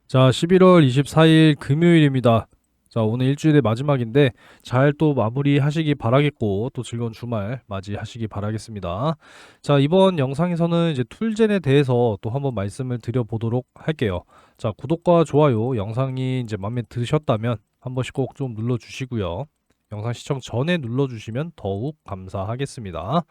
자, 11월 24일 금요일입니다. 자, 오늘 일주일의 마지막인데 잘 또 마무리하시기 바라겠고 또 즐거운 주말 맞이하시기 바라겠습니다. 자, 이번 영상에서는 이제 툴젠에 대해서 또 한번 말씀을 드려보도록 할게요. 자, 구독과 좋아요, 영상이 이제 마음에 드셨다면 한 번씩 꼭 좀 눌러주시고요. 영상 시청 전에 눌러주시면 더욱 감사하겠습니다.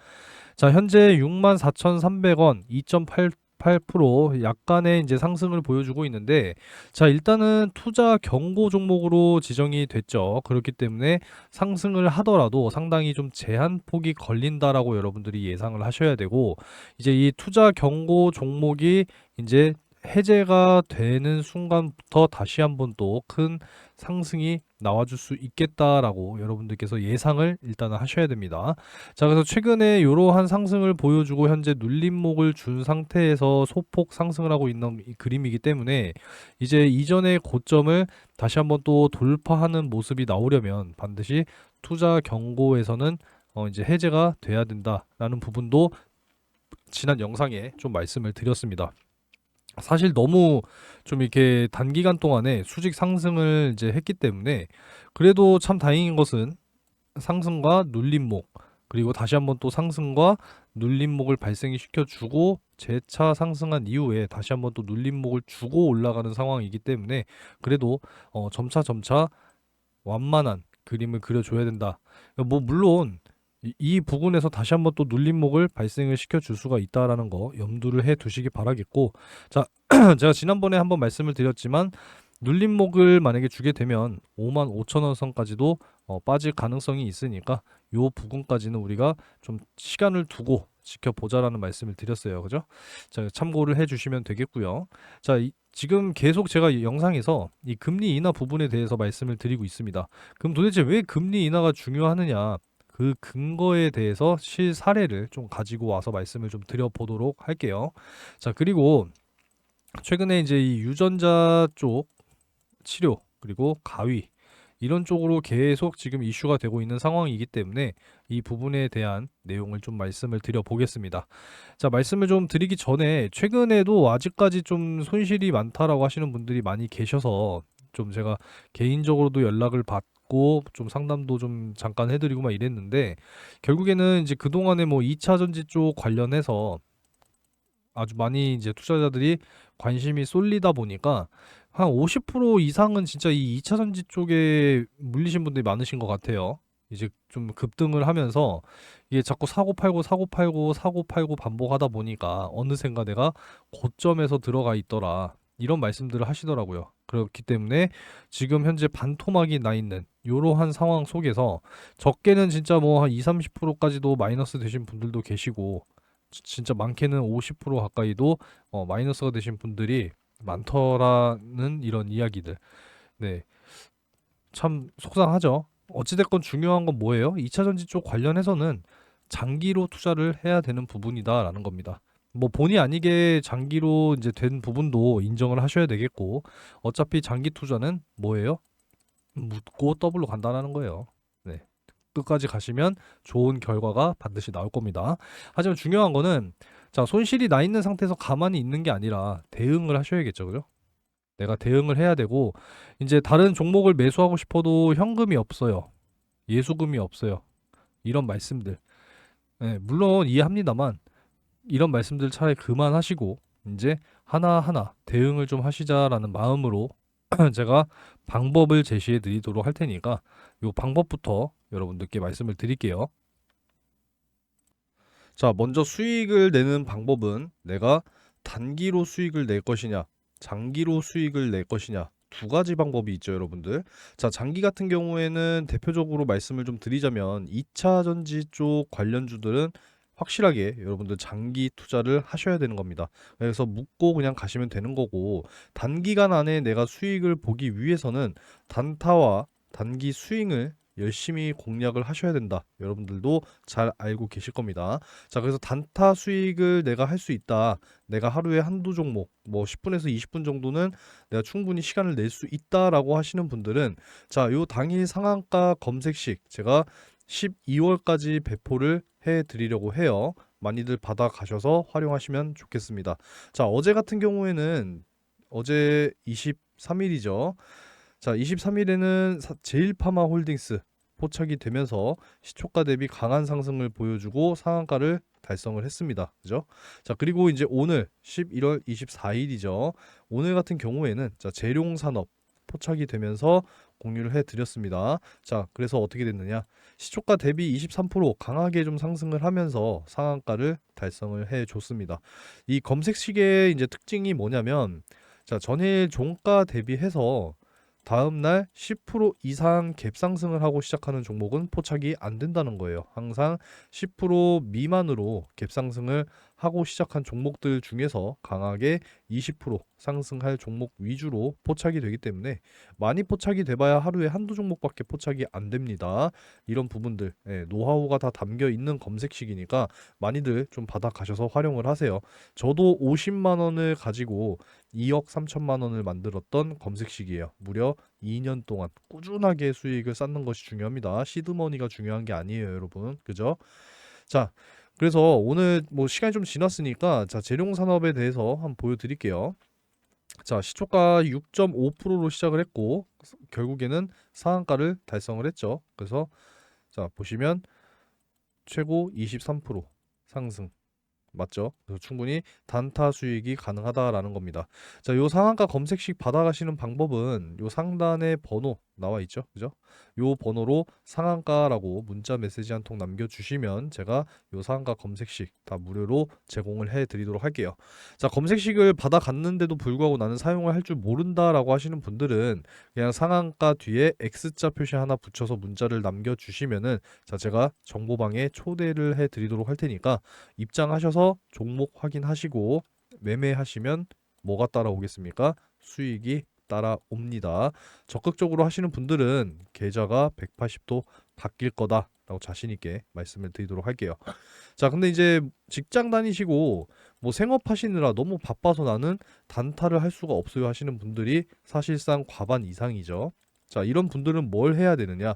자, 현재 64,300원 2.88% 약간의 이제 상승을 보여주고 있는데, 자, 일단은 투자 경고 종목으로 지정이 됐죠. 그렇기 때문에 상승을 하더라도 상당히 좀 제한폭이 걸린다라고 여러분들이 예상을 하셔야 되고, 이제 이 투자 경고 종목이 이제 해제가 되는 순간부터 다시 한번 또 큰 상승이 나와줄 수 있겠다라고 여러분들께서 예상을 일단은 하셔야 됩니다. 자, 그래서 최근에 이러한 상승을 보여주고 현재 눌림목을 준 상태에서 소폭 상승을 하고 있는 이 그림이기 때문에 이제 이전의 고점을 다시 한번 또 돌파하는 모습이 나오려면 반드시 투자 경고에서는 이제 해제가 돼야 된다라는 부분도 지난 영상에 좀 말씀을 드렸습니다. 사실 너무 좀 이렇게 단기간 동안에 수직 상승을 이제 했기 때문에 그래도 참 다행인 것은 상승과 눌림목 그리고 다시 한번 또 상승과 눌림목을 발생이 시켜주고 재차 상승한 이후에 다시 한번 또 눌림목을 주고 올라가는 상황이기 때문에 그래도 점차 완만한 그림을 그려줘야 된다. 뭐 물론 이 부분에서 다시 한번 또 눌림목을 발생을 시켜줄 수가 있다라는 거 염두를 해 두시기 바라겠고, 자 제가 지난번에 한번 말씀을 드렸지만 눌림목을 만약에 주게 되면 55,000원 선까지도 빠질 가능성이 있으니까 요 부분까지는 우리가 좀 시간을 두고 지켜보자라는 말씀을 드렸어요. 그죠? 자, 참고를 해 주시면 되겠고요. 자, 지금 계속 제가 이 영상에서 이 금리 인하 부분에 대해서 말씀을 드리고 있습니다. 그럼 도대체 왜 금리 인하가 중요하느냐? 그 근거에 대해서 실사례를 좀 가지고 와서 말씀을 좀 드려보도록 할게요. 자, 그리고 최근에 이제 이 유전자 쪽 치료 그리고 가위 이런 쪽으로 계속 지금 이슈가 되고 있는 상황이기 때문에 이 부분에 대한 내용을 좀 말씀을 드려 보겠습니다. 자, 말씀을 좀 드리기 전에 최근에도 아직까지 좀 손실이 많다라고 하시는 분들이 많이 계셔서 좀 제가 개인적으로도 연락을 받고 좀 상담도 좀 잠깐 해드리고 막 이랬는데 결국에는 이제 그동안에 뭐 2차 전지 쪽 관련해서 아주 많이 이제 투자자들이 관심이 쏠리다 보니까 한 50% 이상은 진짜 이 2차 전지 쪽에 물리신 분들이 많으신 것 같아요. 이제 좀 급등을 하면서 이게 자꾸 사고 팔고 사고 팔고 사고 팔고 반복하다 보니까 어느샌가 내가 고점에서 들어가 있더라. 이런 말씀들을 하시더라고요. 그렇기 때문에 지금 현재 반토막이 나 있는 이러한 상황 속에서 적게는 진짜 뭐 한 2, 30%까지도 마이너스 되신 분들도 계시고 진짜 많게는 50% 가까이도 마이너스가 되신 분들이 많더라는 이런 이야기들. 네, 참 속상하죠. 어찌됐건 중요한 건 뭐예요? 2차 전지 쪽 관련해서는 장기로 투자를 해야 되는 부분이다라는 겁니다. 뭐 본의 아니게 장기로 이제 된 부분도 인정을 하셔야 되겠고 어차피 장기 투자는 뭐예요? 묻고 더블로 간다라는 거예요. 네. 끝까지 가시면 좋은 결과가 반드시 나올 겁니다. 하지만 중요한 거는 자, 손실이 나 있는 상태에서 가만히 있는 게 아니라 대응을 하셔야겠죠. 그죠? 내가 대응을 해야 되고 이제 다른 종목을 매수하고 싶어도 현금이 없어요. 예수금이 없어요. 이런 말씀들. 네, 물론 이해합니다만 이런 말씀들 차라리 그만하시고 이제 하나하나 대응을 좀 하시자라는 마음으로 제가 방법을 제시해 드리도록 할 테니까 요 방법부터 여러분들께 말씀을 드릴게요. 자, 먼저 수익을 내는 방법은 내가 단기로 수익을 낼 것이냐, 장기로 수익을 낼 것이냐, 두 가지 방법이 있죠, 여러분들. 자, 장기 같은 경우에는 대표적으로 말씀을 좀 드리자면 2차 전지 쪽 관련주들은 확실하게 여러분들 장기 투자를 하셔야 되는 겁니다. 그래서 묻고 그냥 가시면 되는 거고 단기간 안에 내가 수익을 보기 위해서는 단타와 단기 스윙을 열심히 공략을 하셔야 된다. 여러분들도 잘 알고 계실 겁니다. 자, 그래서 단타 수익을 내가 할 수 있다. 내가 하루에 한두 종목, 뭐 10분에서 20분 정도는 내가 충분히 시간을 낼 수 있다라고 하시는 분들은 자, 요 당일 상한가 검색식 제가 12월까지 배포를 해 드리려고 해요. 많이들 받아 가셔서 활용하시면 좋겠습니다. 자, 어제 같은 경우에는 어제 23일이죠. 자, 23일에는 제일파마홀딩스 포착이 되면서 시초가 대비 강한 상승을 보여주고 상한가를 달성을 했습니다. 그죠? 자, 그리고 이제 오늘 11월 24일이죠. 오늘 같은 경우에는 자, 재룡산업 포착이 되면서 공유를 해드렸습니다. 자, 그래서 어떻게 됐느냐? 시초가 대비 23% 강하게 좀 상승을 하면서 상한가를 달성을 해줬습니다. 이 검색식의 이제 특징이 뭐냐면, 자, 전일 종가 대비해서 다음날 10% 이상 갭 상승을 하고 시작하는 종목은 포착이 안 된다는 거예요. 항상 10% 미만으로 갭 상승을 하고 시작한 종목들 중에서 강하게 20% 상승할 종목 위주로 포착이 되기 때문에 많이 포착이 돼봐야 하루에 한두 종목밖에 포착이 안 됩니다. 이런 부분들 노하우가 다 담겨 있는 검색식이니까 많이들 좀 받아가셔서 활용을 하세요. 저도 50만 원을 가지고 2억 3천만 원을 만들었던 검색식이에요. 무려 2년 동안 꾸준하게 수익을 쌓는 것이 중요합니다. 시드머니가 중요한 게 아니에요, 여러분. 그죠? 자, 그래서 오늘 뭐 시간이 좀 지났으니까 자, 재룡산업에 대해서 한번 보여드릴게요. 자, 시초가 6.5%로 시작을 했고 결국에는 상한가를 달성을 했죠. 그래서 자, 보시면 최고 23% 상승. 맞죠? 그래서 충분히 단타 수익이 가능하다라는 겁니다. 자, 요 상한가 검색식 받아가시는 방법은 요 상단에 번호 나와 있죠, 그죠? 요 번호로 상한가라고 문자 메시지 한 통 남겨주시면 제가 요 상한가 검색식 다 무료로 제공을 해드리도록 할게요. 자, 검색식을 받아갔는데도 불구하고 나는 사용을 할 줄 모른다라고 하시는 분들은 그냥 상한가 뒤에 X자 표시 하나 붙여서 문자를 남겨주시면은 자, 제가 정보방에 초대를 해드리도록 할 테니까 입장하셔서 종목 확인하시고 매매하시면 뭐가 따라오겠습니까? 수익이 따라옵니다. 적극적으로 하시는 분들은 계좌가 180도 바뀔 거다라고 자신 있게 말씀을 드리도록 할게요. 자, 근데 이제 직장 다니시고 뭐 생업하시느라 너무 바빠서 나는 단타를 할 수가 없어요 하시는 분들이 사실상 과반 이상이죠. 자, 이런 분들은 뭘 해야 되느냐?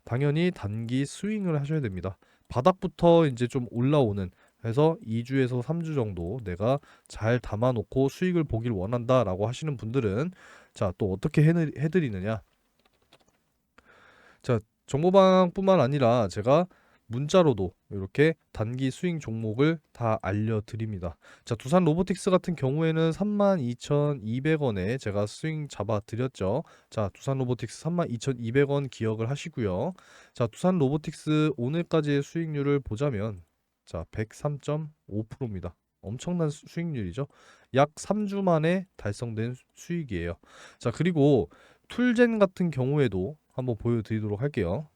당연히 단기 스윙을 하셔야 됩니다. 바닥부터 이제 좀 올라오는, 그래서 2주에서 3주 정도 내가 잘 담아놓고 수익을 보길 원한다라고 하시는 분들은 자, 또 어떻게 해드리느냐? 자, 정보방뿐만 아니라 제가 문자로도 이렇게 단기 스윙 종목을 다 알려드립니다. 자, 두산 로보틱스 같은 경우에는 32,200원에 제가 스윙 잡아 드렸죠. 자, 두산 로보틱스 32,200원 기억을 하시고요. 자, 두산 로보틱스 오늘까지의 수익률을 보자면 자, 103.5%입니다. 엄청난 수익률이죠. 약 3주 만에 달성된 수익이에요. 자, 그리고 툴젠 같은 경우에도 한번 보여드리도록 할게요.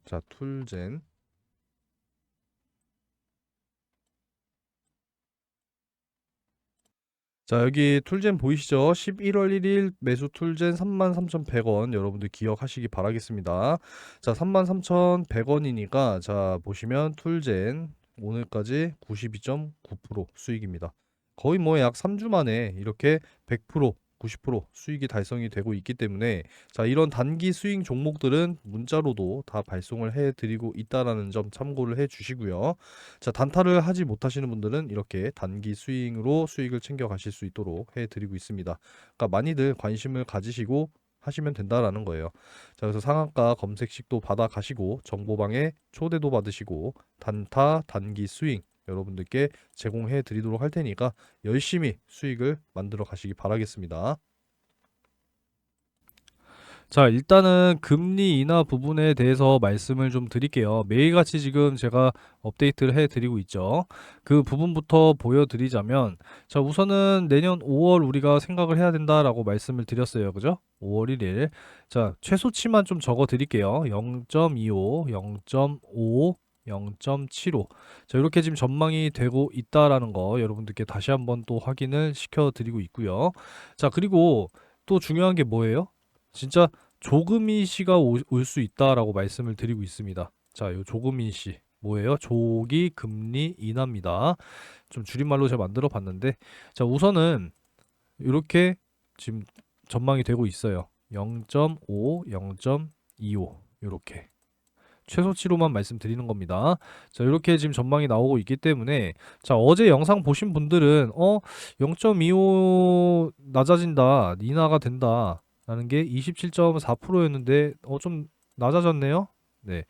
자, 툴젠. 자, 여기 툴젠 보이시죠? 11월 1일 매수 툴젠 33,100원 여러분들 기억하시기 바라겠습니다. 자, 33,100원이니까 자, 보시면 툴젠 오늘까지 92.9% 수익입니다. 거의 뭐 약 3주 만에 이렇게 100% 90% 수익이 달성이 되고 있기 때문에 자, 이런 단기 수익 종목들은 문자로도 다 발송을 해 드리고 있다라는 점 참고를 해 주시고요. 자, 단타를 하지 못하시는 분들은 이렇게 단기 스윙으로 수익을 챙겨 가실 수 있도록 해 드리고 있습니다. 그러니까 많이들 관심을 가지시고 하시면 된다라는 거예요. 자, 그래서 상한가 검색식도 받아 가시고 정보방에 초대도 받으시고 단타 단기 스윙 여러분들께 제공해 드리도록 할 테니까 열심히 수익을 만들어 가시기 바라겠습니다. 자, 일단은 금리 인하 부분에 대해서 말씀을 좀 드릴게요. 매일같이 지금 제가 업데이트를 해드리고 있죠. 그 부분부터 보여드리자면, 자, 우선은 내년 5월 우리가 생각을 해야 된다라고 말씀을 드렸어요. 그죠? 5월 1일. 자, 최소치만 좀 적어 드릴게요. 0.25, 0.5, 0.75. 자, 이렇게 지금 전망이 되고 있다라는 거 여러분들께 다시 한번 또 확인을 시켜드리고 있고요. 자, 그리고 또 중요한 게 뭐예요? 진짜 조금인 시가 올 수 있다라고 말씀을 드리고 있습니다. 자, 요 조금인 시 뭐예요? 조기 금리 인하입니다. 좀 줄임말로 제가 만들어 봤는데 자, 우선은 이렇게 지금 전망이 되고 있어요. 0.5, 0.25 이렇게. 최소치로만 말씀드리는 겁니다. 자, 이렇게 지금 전망이 나오고 있기 때문에 자, 어제 영상 보신 분들은 0.25 낮아진다, 인하가 된다 라는 게 27.4%였는데 좀 낮아졌네요. 네.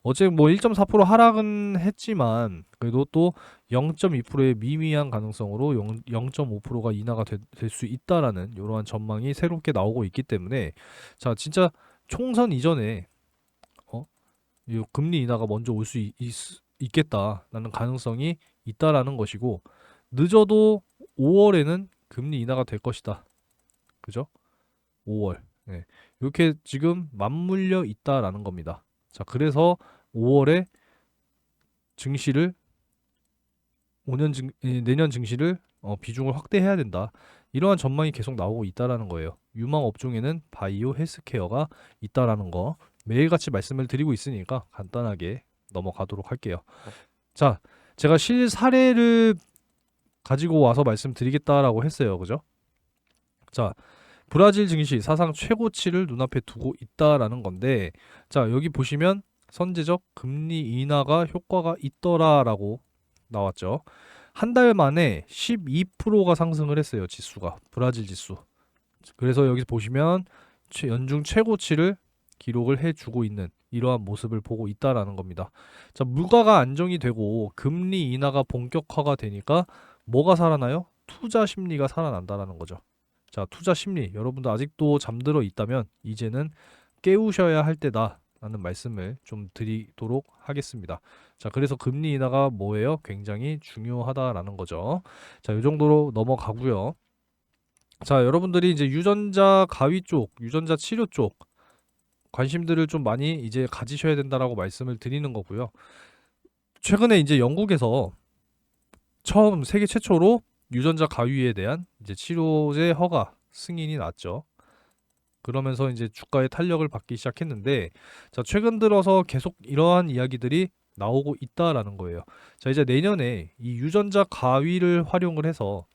어제 뭐 1.4% 하락은 했지만 그래도 또 0.2%의 미미한 가능성으로 0.5%가 인하가 될 수 있다라는 이러한 전망이 새롭게 나오고 있기 때문에 자, 진짜 총선 이전에 이 금리 인하가 먼저 올 수 있겠다라는 가능성이 있다라는 것이고, 늦어도 5월에는 금리 인하가 될 것이다. 그죠? 5월. 네. 이렇게 지금 맞물려 있다라는 겁니다. 자, 그래서 5월에 증시를 내년 증시를 비중을 확대해야 된다. 이러한 전망이 계속 나오고 있다라는 거예요. 유망 업종에는 바이오 헬스케어가 있다라는 거 매일같이 말씀을 드리고 있으니까 간단하게 넘어가도록 할게요. 자, 제가 실 사례를 가지고 와서 말씀드리겠다라고 했어요. 그죠? 자, 브라질 증시 사상 최고치를 눈앞에 두고 있다라는 건데, 자, 여기 보시면 선제적 금리 인하가 효과가 있더라라고 나왔죠. 한 달 만에 12%가 상승을 했어요. 지수가. 브라질 지수. 그래서 여기 보시면 연중 최고치를 기록을 해주고 있는 이러한 모습을 보고 있다라는 겁니다. 자, 물가가 안정이 되고 금리 인하가 본격화가 되니까 뭐가 살아나요? 투자 심리가 살아난다라는 거죠. 자, 투자 심리. 여러분도 아직도 잠들어 있다면 이제는 깨우셔야 할 때다라는 말씀을 좀 드리도록 하겠습니다. 자, 그래서 금리 인하가 뭐예요? 굉장히 중요하다라는 거죠. 자, 이 정도로 넘어가고요. 자, 여러분들이 이제 유전자 가위 쪽, 유전자 치료 쪽 관심들을 좀 많이 이제 가지셔야 된다라고 말씀을 드리는 거고요. 최근에 이제 영국에서 처음 세계 최초로 유전자 가위에 대한 이제 치료제 허가 승인이 났죠. 그러면서 이제 주가의 탄력을 받기 시작했는데, 자, 최근 들어서 계속 이러한 이야기들이 나오고 있다라는 거예요. 자, 이제 내년에 이 유전자 가위를 활용을 해서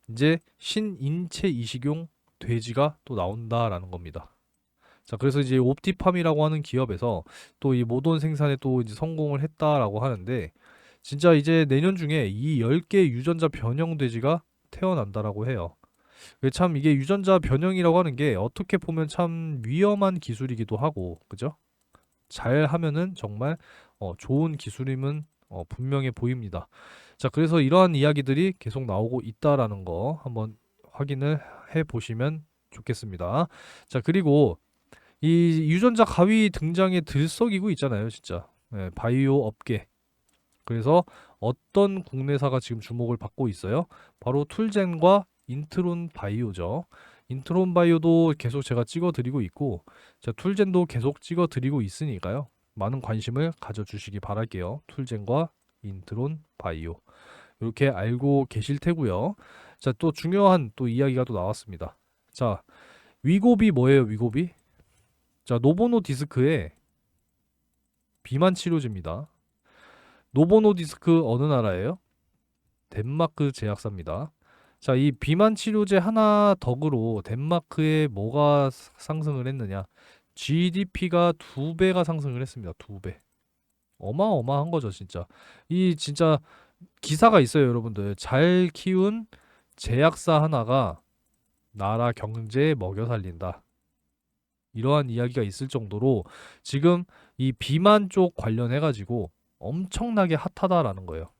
이제 신인체 이식용 돼지가 또 나온다라는 겁니다. 자, 그래서 이제 옵티팜이라고 하는 기업에서 또 이 모돈 생산에 또 이제 성공을 했다라고 하는데, 진짜 이제 내년 중에 이 10개 유전자 변형 돼지가 태어난다라고 해요. 참 이게 유전자 변형이라고 하는 게 어떻게 보면 참 위험한 기술이기도 하고, 그죠? 잘 하면은 정말 좋은 기술임은 분명해 보입니다. 자, 그래서 이러한 이야기들이 계속 나오고 있다라는 거 한번 확인을 해 보시면 좋겠습니다. 자, 그리고 이 유전자 가위 등장에 들썩이고 있잖아요, 진짜. 네, 바이오 업계. 그래서 어떤 국내사가 지금 주목을 받고 있어요? 바로 툴젠과 인트론 바이오죠. 인트론 바이오도 계속 제가 찍어드리고 있고, 자, 툴젠도 계속 찍어드리고 있으니까요. 많은 관심을 가져주시기 바랄게요. 툴젠과 인트론 바이오. 이렇게 알고 계실 테고요. 자, 또 중요한 또 이야기가 또 나왔습니다. 자, 위고비 뭐예요, 위고비? 자, 노보노디스크의 비만 치료제입니다. 노보노디스크 어느 나라예요? 덴마크 제약사입니다. 자, 이 비만 치료제 하나 덕으로 덴마크에 뭐가 상승을 했느냐? GDP가 2배가 상승을 했습니다. 2배. 어마어마한 거죠, 진짜. 이 진짜 기사가 있어요, 여러분들. 잘 키운 제약사 하나가 나라 경제에 먹여 살린다. 이러한 이야기가 있을 정도로 지금 이 비만 쪽 관련해가지고 엄청나게 핫하다라는 거예요.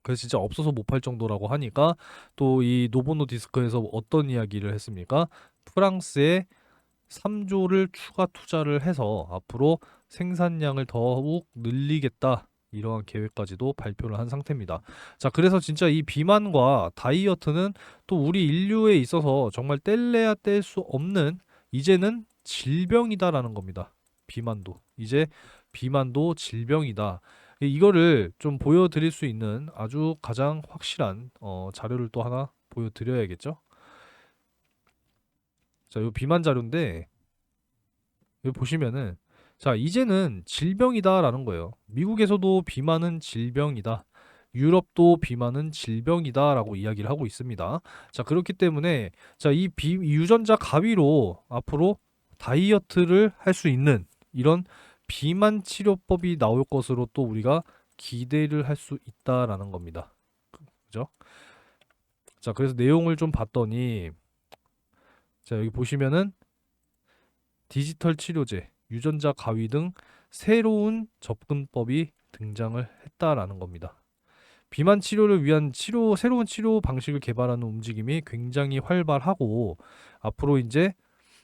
그래서 진짜 없어서 못 팔 정도라고 하니까 또 이 노보노디스크에서 어떤 이야기를 했습니까? 프랑스에 3조를 추가 투자를 해서 앞으로 생산량을 더욱 늘리겠다. 이러한 계획까지도 발표를 한 상태입니다. 자, 그래서 진짜 이 비만과 다이어트는 또 우리 인류에 있어서 정말 뗄래야 뗄 수 없는 이제는 질병이다라는 겁니다. 비만도. 이제 비만도 질병이다. 이거를 좀 보여드릴 수 있는 아주 가장 확실한 자료를 또 하나 보여드려야겠죠. 자, 이 비만 자료인데 여기 보시면은 자, 이제는 질병이다라는 거예요. 미국에서도 비만은 질병이다. 유럽도 비만은 질병이다라고 이야기를 하고 있습니다. 자, 그렇기 때문에 자, 이 유전자 가위로 앞으로 다이어트를 할 수 있는 이런 비만 치료법이 나올 것으로 또 우리가 기대를 할 수 있다라는 겁니다. 그죠? 자, 그래서 내용을 좀 봤더니 자, 여기 보시면은 디지털 치료제, 유전자 가위 등 새로운 접근법이 등장을 했다라는 겁니다. 비만 치료를 위한 새로운 치료 방식을 개발하는 움직임이 굉장히 활발하고 앞으로 이제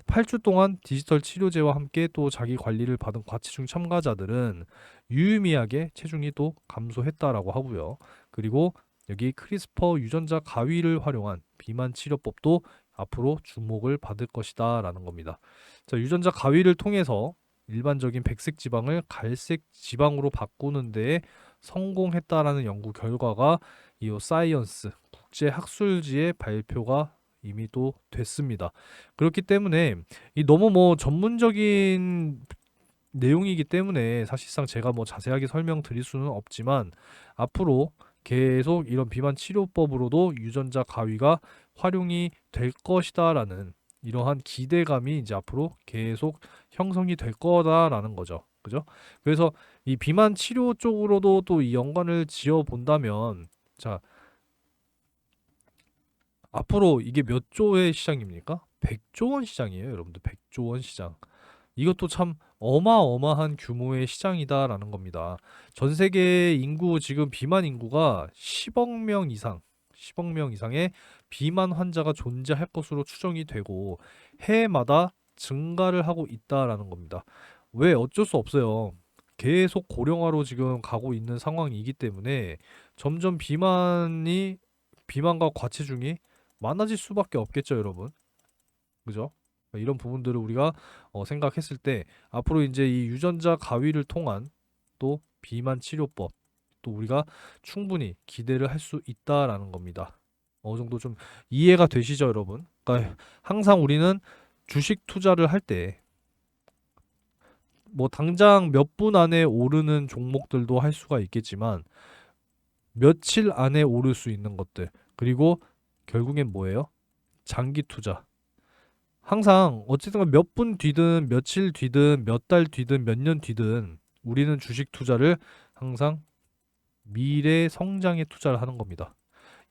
8주 동안 디지털 치료제와 함께 또 자기 관리를 받은 과체중 참가자들은 유의미하게 체중이 또 감소했다라고 하고요. 그리고 여기 크리스퍼 유전자 가위를 활용한 비만 치료법도 앞으로 주목을 받을 것이다 라는 겁니다. 자, 유전자 가위를 통해서 일반적인 백색 지방을 갈색 지방으로 바꾸는 데에 성공했다라는 연구 결과가 이 사이언스 국제 학술지에 발표가 이미 또 됐습니다. 그렇기 때문에 이 너무 뭐 전문적인 내용이기 때문에 사실상 제가 뭐 자세하게 설명드릴 수는 없지만 앞으로 계속 이런 비만 치료법으로도 유전자 가위가 활용이 될 것이다라는 이러한 기대감이 이제 앞으로 계속 형성이 될 거다라는 거죠. 그죠? 그래서 이 비만 치료 쪽으로도 또 이 연관을 지어 본다면 자, 앞으로 이게 몇 조의 시장입니까? 100조 원 시장이에요, 여러분들. 100조 원 시장. 이것도 참 어마어마한 규모의 시장이다라는 겁니다. 전 세계 인구 지금 비만 인구가 10억 명 이상, 10억 명 이상의 비만 환자가 존재할 것으로 추정이 되고 해마다 증가를 하고 있다라는 겁니다. 왜 어쩔 수 없어요. 계속 고령화로 지금 가고 있는 상황이기 때문에 점점 비만과 과체중이 많아질 수밖에 없겠죠, 여러분. 그죠? 이런 부분들을 우리가 생각했을 때 앞으로 이제 이 유전자 가위를 통한 또 비만 치료법 또 우리가 충분히 기대를 할 수 있다라는 겁니다. 어느 정도 좀 이해가 되시죠, 여러분? 그러니까 항상 우리는 주식 투자를 할 때 뭐 당장 몇 분 안에 오르는 종목들도 할 수가 있겠지만 며칠 안에 오를 수 있는 것들 그리고 결국엔 뭐예요? 장기 투자. 항상 어쨌든 몇 분 뒤든 며칠 뒤든 몇 달 뒤든 몇 년 뒤든 우리는 주식 투자를 항상 미래 성장에 투자를 하는 겁니다.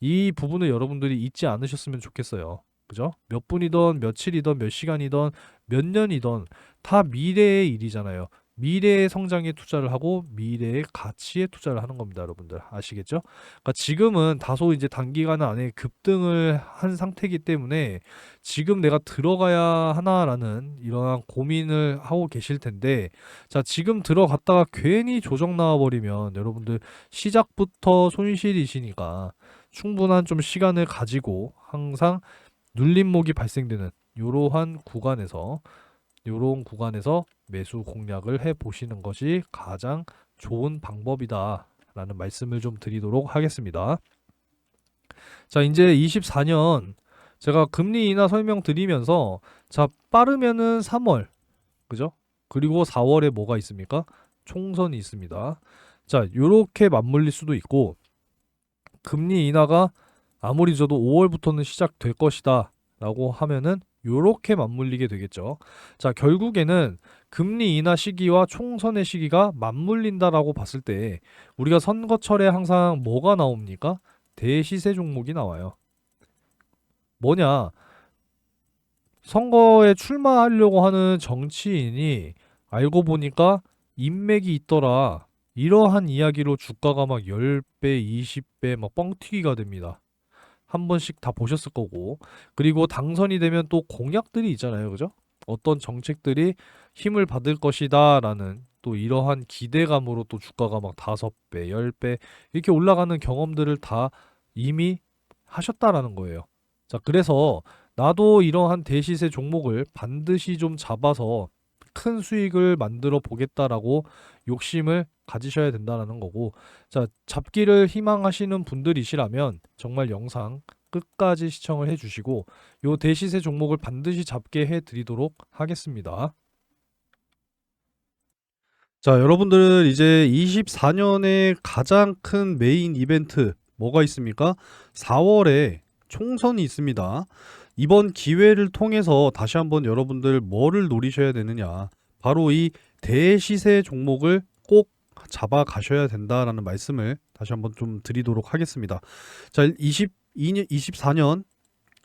이 부분을 여러분들이 잊지 않으셨으면 좋겠어요. 그죠? 몇 분이든 며칠이든 몇 시간이든 몇 년이든 다 미래의 일이잖아요. 미래의 성장에 투자를 하고 미래의 가치에 투자를 하는 겁니다, 여러분들. 아시겠죠? 그러니까 지금은 다소 이제 단기간 안에 급등을 한 상태이기 때문에 지금 내가 들어가야 하나라는 이러한 고민을 하고 계실 텐데 자, 지금 들어갔다가 괜히 조정 나와버리면 여러분들 시작부터 손실이시니까 충분한 좀 시간을 가지고 항상 눌림목이 발생되는 이러한 구간에서 요런 구간에서 매수 공략을 해 보시는 것이 가장 좋은 방법이다 라는 말씀을 좀 드리도록 하겠습니다. 자, 이제 24년 제가 금리 인하 설명드리면서 자, 빠르면은 3월 그죠? 그리고 4월에 뭐가 있습니까? 총선이 있습니다. 자, 요렇게 맞물릴 수도 있고 금리 인하가 아무리 저도 5월부터는 시작될 것이다 라고 하면은 요렇게 맞물리게 되겠죠. 자, 결국에는 금리 인하 시기와 총선의 시기가 맞물린다라고 봤을 때 우리가 선거철에 항상 뭐가 나옵니까? 대시세 종목이 나와요. 뭐냐? 선거에 출마하려고 하는 정치인이 알고 보니까 인맥이 있더라. 이러한 이야기로 주가가 막 10배, 20배 막 뻥튀기가 됩니다. 한 번씩 다 보셨을 거고 그리고 당선이 되면 또 공약들이 있잖아요, 그죠? 어떤 정책들이 힘을 받을 것이다 라는 또 이러한 기대감으로 또 주가가 막 5배, 10배 이렇게 올라가는 경험들을 다 이미 하셨다라는 거예요. 자, 그래서 나도 이러한 대시세 종목을 반드시 좀 잡아서 큰 수익을 만들어 보겠다라고 욕심을 가지셔야 된다는 거고 자, 잡기를 희망하시는 분들이시라면 정말 영상 끝까지 시청을 해주시고 요 대시세 종목을 반드시 잡게 해드리도록 하겠습니다. 자, 여러분들 이제 24년의 가장 큰 메인 이벤트 뭐가 있습니까? 4월에 총선이 있습니다. 이번 기회를 통해서 다시 한번 여러분들 뭐를 노리셔야 되느냐? 바로 이 대시세 종목을 꼭 잡아 가셔야 된다라는 말씀을 다시 한번 좀 드리도록 하겠습니다. 자, 24년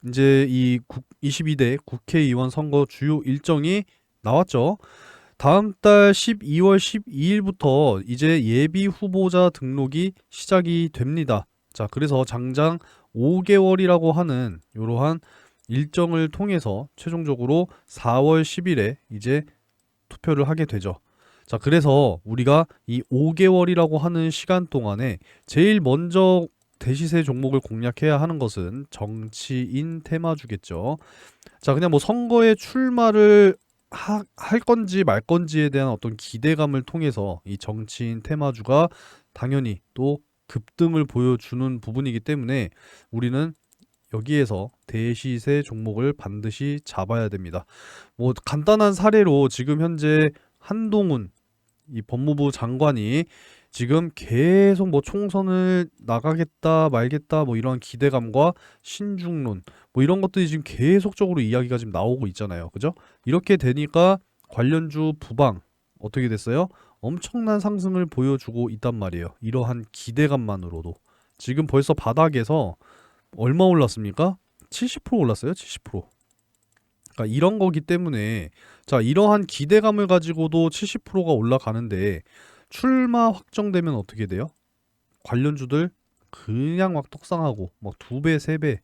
이제 22대 국회의원 선거 주요 일정이 나왔죠. 다음 달 12월 12일부터 이제 예비 후보자 등록이 시작이 됩니다. 자, 그래서 장장 5개월이라고 하는 이러한 일정을 통해서 최종적으로 4월 10일에 이제 투표를 하게 되죠. 자, 그래서 우리가 이 5개월이라고 하는 시간 동안에 제일 먼저 대시세 종목을 공략해야 하는 것은 정치인 테마주겠죠. 자, 그냥 뭐 선거에 출마를 할 건지 말 건지에 대한 어떤 기대감을 통해서 이 정치인 테마주가 당연히 또 급등을 보여주는 부분이기 때문에 우리는 여기에서 대시세 종목을 반드시 잡아야 됩니다. 뭐 간단한 사례로 지금 현재 한동훈 이 법무부 장관이 지금 계속 뭐 총선을 나가겠다 말겠다 뭐 이런 기대감과 신중론 뭐 이런 것들이 지금 계속적으로 이야기가 지금 나오고 있잖아요. 그죠? 이렇게 되니까 관련주 부방 어떻게 됐어요? 엄청난 상승을 보여주고 있단 말이에요. 이러한 기대감만으로도 지금 벌써 바닥에서 얼마 올랐습니까? 70% 올랐어요. 70%. 그러니까 이런 거기 때문에 자, 이러한 기대감을 가지고도 70%가 올라가는데 출마 확정되면 어떻게 돼요? 관련주들 그냥 막 떡상하고 막 2배, 3배,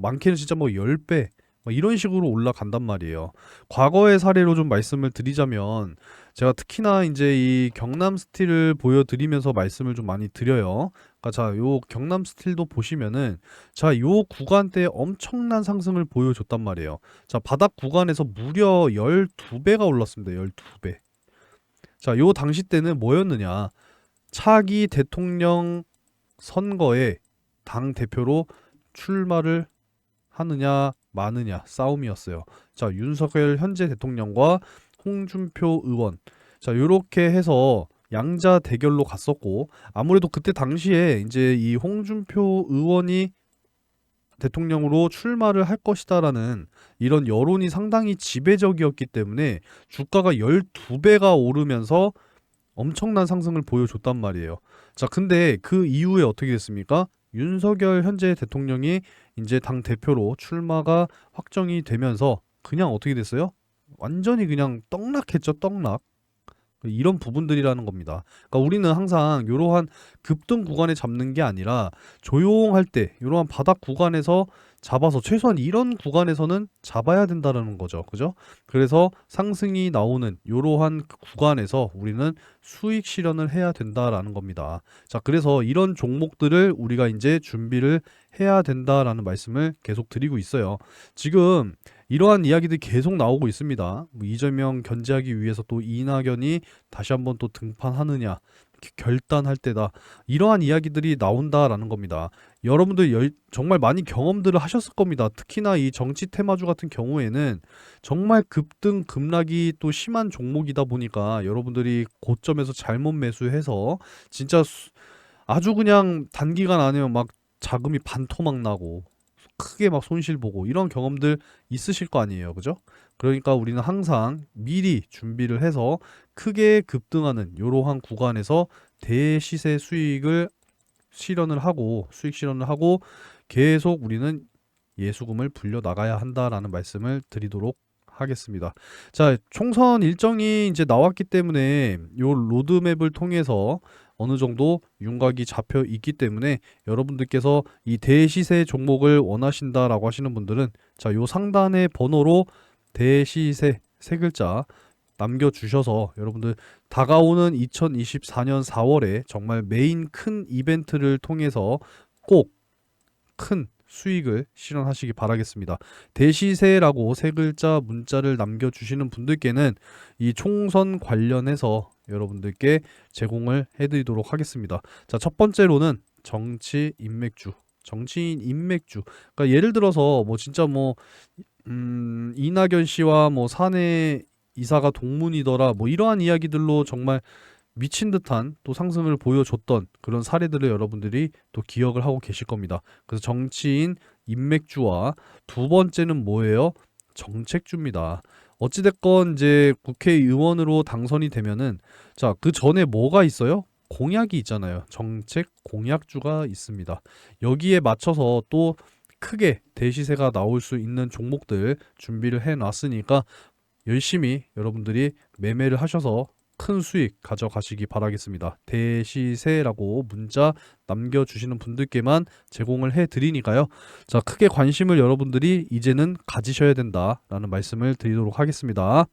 많게는 진짜 뭐 10배 이런 식으로 올라간단 말이에요. 과거의 사례로 좀 말씀을 드리자면 제가 특히나 이제 이 경남 스틸을 보여드리면서 말씀을 좀 많이 드려요. 그러니까 자, 요 경남 스틸도 보시면은 자, 요 구간대에 엄청난 상승을 보여줬단 말이에요. 자, 바닥 구간에서 무려 12배가 올랐습니다. 12배. 자, 요 당시 때는 뭐였느냐? 차기 대통령 선거에 당 대표로 출마를 하느냐 마느냐 싸움이었어요. 자, 윤석열 현재 대통령과 홍준표 의원. 자, 요렇게 해서 양자 대결로 갔었고 아무래도 그때 당시에 이제 이 홍준표 의원이 대통령으로 출마를 할 것이다라는 이런 여론이 상당히 지배적이었기 때문에 주가가 12배가 오르면서 엄청난 상승을 보여줬단 말이에요. 자, 근데 그 이후에 어떻게 됐습니까? 윤석열 현재 대통령이 이제 당 대표로 출마가 확정이 되면서 그냥 어떻게 됐어요? 완전히 그냥 떡락했죠, 떡락. 이런 부분들이라는 겁니다. 그러니까 우리는 항상 이러한 급등 구간에 잡는 게 아니라 조용할 때 이러한 바닥 구간에서 잡아서 최소한 이런 구간에서는 잡아야 된다는 거죠. 그죠? 그래서 상승이 나오는 이러한 구간에서 우리는 수익 실현을 해야 된다라는 겁니다. 자, 그래서 이런 종목들을 우리가 이제 준비를 해야 된다라는 말씀을 계속 드리고 있어요. 지금 이러한 이야기들이 계속 나오고 있습니다. 뭐 이재명 견제하기 위해서 또 이낙연이 다시 한번 또 등판하느냐 결단할 때다. 이러한 이야기들이 나온다라는 겁니다. 여러분들 정말 많이 경험들을 하셨을 겁니다. 특히나 이 정치 테마주 같은 경우에는 정말 급등 급락이 또 심한 종목이다 보니까 여러분들이 고점에서 잘못 매수해서 진짜 아주 그냥 단기간 안에 막 자금이 반토막 나고 크게 막 손실 보고 이런 경험들 있으실 거 아니에요. 그죠? 그러니까 우리는 항상 미리 준비를 해서 크게 급등하는 이러한 구간에서 대시세 수익을 실현을 하고 수익 실현을 하고 계속 우리는 예수금을 불려 나가야 한다라는 말씀을 드리도록 하겠습니다. 자, 총선 일정이 이제 나왔기 때문에 요 로드맵을 통해서 어느 정도 윤곽이 잡혀 있기 때문에 여러분들께서 이 대시세 종목을 원하신다라고 하시는 분들은 자, 요 상단의 번호로 대시세 세 글자 남겨주셔서 여러분들 다가오는 2024년 4월에 정말 메인 큰 이벤트를 통해서 꼭 큰 수익을 실현하시기 바라겠습니다. 대시세라고 세 글자 문자를 남겨주시는 분들께는 이 총선 관련해서 여러분들께 제공을 해드리도록 하겠습니다. 자, 첫 번째로는 정치 인맥주. 정치인 인맥주. 그러니까 예를 들어서 뭐 진짜 뭐 이낙연 씨와 뭐 사내 이사가 동문이더라 뭐 이러한 이야기들로 정말 미친 듯한 또 상승을 보여줬던 그런 사례들을 여러분들이 또 기억을 하고 계실 겁니다. 그래서 정치인 인맥주와 두 번째는 뭐예요? 정책주입니다. 어찌됐건 이제 국회의원으로 당선이 되면은 자, 그 전에 뭐가 있어요? 공약이 있잖아요. 정책 공약주가 있습니다. 여기에 맞춰서 또 크게 대시세가 나올 수 있는 종목들 준비를 해 놨으니까 열심히 여러분들이 매매를 하셔서 큰 수익 가져가시기 바라겠습니다. 대시세라고 문자 남겨주시는 분들께만 제공을 해드리니까요. 자, 크게 관심을 여러분들이 이제는 가지셔야 된다라는 말씀을 드리도록 하겠습니다.